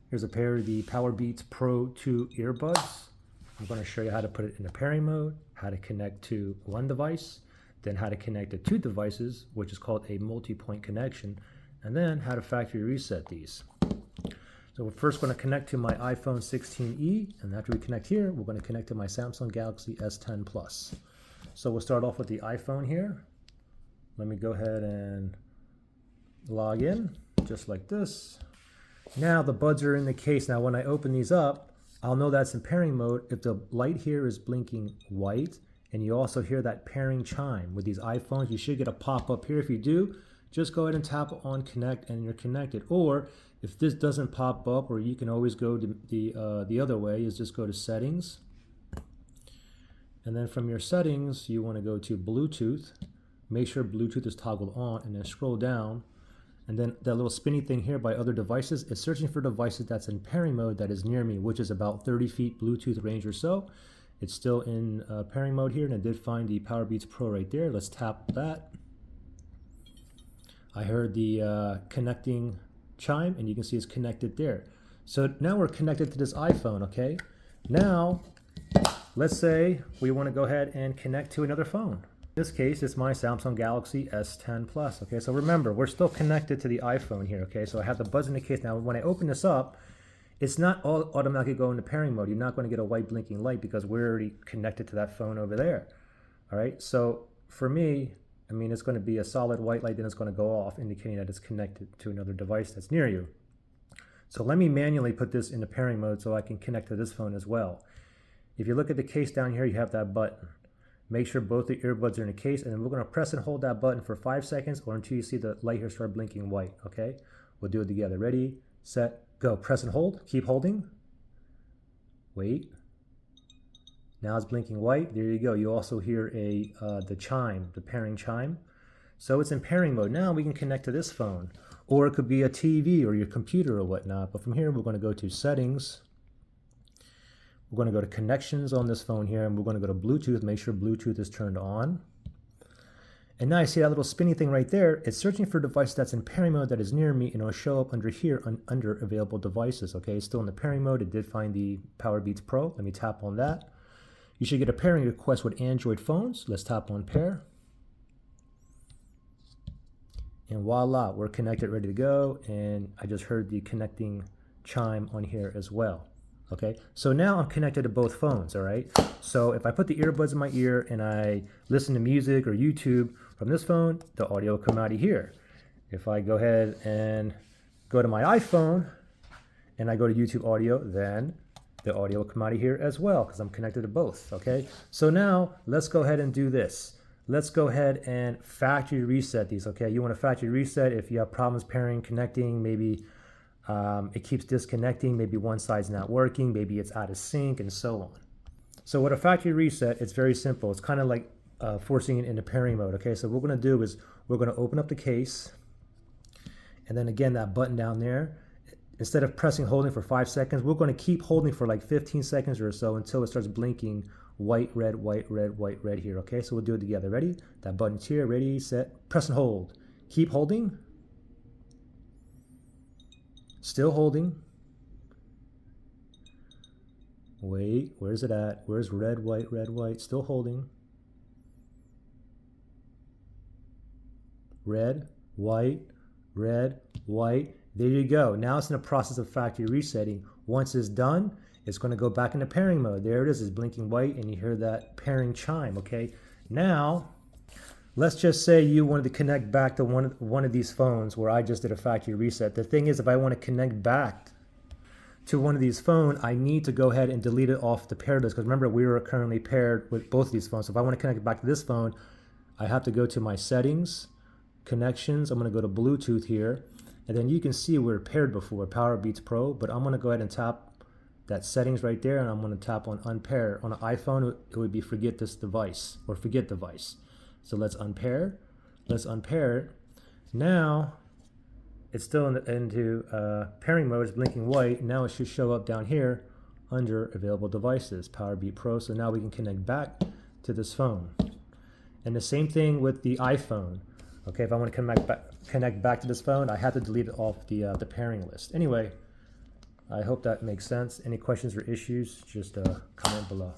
Here's a pair of the Powerbeats Pro 2 earbuds. I'm going to show you how to put it in the pairing mode, how to connect to one device, then how to connect to two devices, which is called a multi-point connection, and then how to factory reset these. So we're first going to connect to my iPhone 16e, and after we connect here, we're going to connect to my Samsung Galaxy S10 Plus. So we'll start off with the iPhone here. Let me go ahead and log in, just like this. Now the buds are in the case. Now when I open these up, I'll know that's in pairing mode if the light here is blinking white, and you also hear that pairing chime. With these iPhones, you should get a pop-up here. If you do, just go ahead and tap on connect and you're connected. Or if this doesn't pop up, or you can always go to the other way, is just go to settings. And then from your settings, you want to go to Bluetooth. Make sure Bluetooth is toggled on, and then scroll down. And then that little spinny thing here by other devices is searching for devices that's in pairing mode that is near me, which is about 30 feet Bluetooth range or so. It's still in pairing mode here, and I did find the Powerbeats Pro right there. Let's tap that. I heard the connecting chime, and you can see it's connected there. So now we're connected to this iPhone, okay? Now, let's say we want to go ahead and connect to another phone. In this case, it's my Samsung Galaxy S10 Plus, okay? So remember, we're still connected to the iPhone here, okay? So I have the buds in the case. Now, when I open this up, it's not all automatically going to pairing mode. You're not going to get a white blinking light because we're already connected to that phone over there, all right? So for me, I mean, it's going to be a solid white light, then it's going to go off, indicating that it's connected to another device that's near you. So let me manually put this into pairing mode so I can connect to this phone as well. If you look at the case down here, you have that button. Make sure both the earbuds are in the case, and then we're going to press and hold that button for 5 seconds or until you see the light here start blinking white, okay? We'll do it together. Ready, set, go. Press and hold. Keep holding. Wait. Now it's blinking white. There you go. You also hear the chime, the pairing chime. So it's in pairing mode. Now we can connect to this phone, or it could be a TV or your computer or whatnot. But from here, we're going to go to settings. We're going to go to connections on this phone here, and we're going to go to Bluetooth. Make sure Bluetooth is turned on. And now I see that little spinny thing right there. It's searching for a device that's in pairing mode that is near me, and it'll show up under here under available devices. Okay, it's still in the pairing mode. It did find the Powerbeats Pro. Let me tap on that. You should get a pairing request with Android phones. Let's tap on pair. And voila, we're connected, ready to go. And I just heard the connecting chime on here as well. Okay, so now I'm connected to both phones, all right? So if I put the earbuds in my ear and I listen to music or YouTube from this phone, the audio will come out of here. If I go ahead and go to my iPhone and I go to YouTube audio, then the audio will come out of here as well because I'm connected to both, okay? So now let's go ahead and do this. Let's go ahead and factory reset these, okay? You want to factory reset if you have problems pairing, connecting, maybe it keeps disconnecting, maybe one side's not working, maybe it's out of sync, and so on. So with a factory reset, it's very simple. It's kind of like forcing it into pairing mode, okay? So what we're going to do is we're going to open up the case, and then again, that button down there, instead of pressing holding for 5 seconds, we're going to keep holding for like 15 seconds or so until it starts blinking white, red, white, red, white, red here, okay? So we'll do it together. Ready? That button's here. Ready, set, press and hold. Keep holding. Still holding. Wait, where's it at? Where's red, white, red, white? Still holding. Red, white, red, white. There you go. Now it's in the process of factory resetting. Once it's done, it's going to go back into pairing mode. There it is. It's blinking white, and you hear that pairing chime, okay? Now, let's just say you wanted to connect back to one of these phones where I just did a factory reset. The thing is, if I want to connect back to one of these phones, I need to go ahead and delete it off the paired list because remember, we were currently paired with both of these phones. So if I want to connect it back to this phone, I have to go to my settings, connections. I'm going to go to Bluetooth here, and then you can see we're paired before, Powerbeats Pro, but I'm going to go ahead and tap that settings right there, and I'm going to tap on unpair. On an iPhone, it would be forget this device or forget device. So let's unpair. Let's unpair it. Now it's still into pairing mode. It's blinking white. Now it should show up down here under available devices, Powerbeats Pro. So now we can connect back to this phone. And the same thing with the iPhone. Okay, if I want to connect back to this phone, I have to delete it off the pairing list. Anyway, I hope that makes sense. Any questions or issues, just comment below.